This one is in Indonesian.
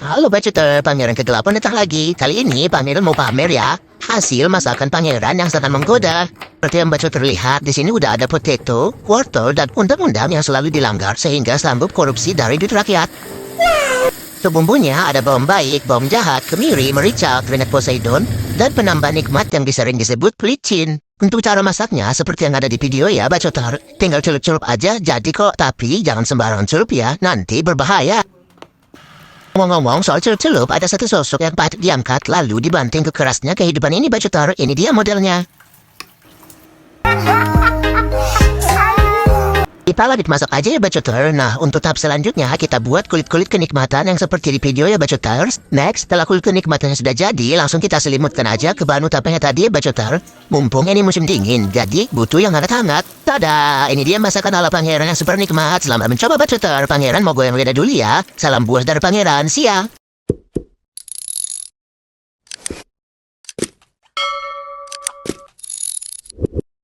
Halo Bacuter, Pangeran Kegelapan datang lagi. Kali ini Pangeran mau pamer ya. Hasil masakan Pangeran yang sangat menggoda. Seperti yang Bacuter lihat, di sini udah ada potato, wortel, dan undang-undang yang selalu dilanggar sehingga sambut korupsi dari duit rakyat. Sebumbunya ada bawang baik, bawang jahat, kemiri, merica, granat Poseidon, dan penambah nikmat yang sering disebut pelicin. Untuk cara masaknya seperti yang ada di video ya Bacuter. Tinggal celup-celup aja jadi kok. Tapi jangan sembarangan celup ya, nanti berbahaya. Ngomong-ngomong soal celup-celup, ada satu sosok yang patut diangkat lalu dibanting ke kerasnya kehidupan ini Bacuter. Ini dia modelnya. Ipala dimasak aja ya Bacuter. Nah, untuk tahap selanjutnya kita buat kulit-kulit kenikmatan yang seperti di video ya Bacuter. Next, setelah kulit kenikmatannya sudah jadi, langsung kita selimutkan aja ke bahan utamanya tadi ya Bacuter. Mumpung ini musim dingin, jadi butuh yang hangat-hangat. Tada! Ini dia masakan ala Pangeran yang super nikmat. Selamat mencoba Bacuter. Pangeran mau goyang lidah dulu ya. Salam buah dari Pangeran. Siang.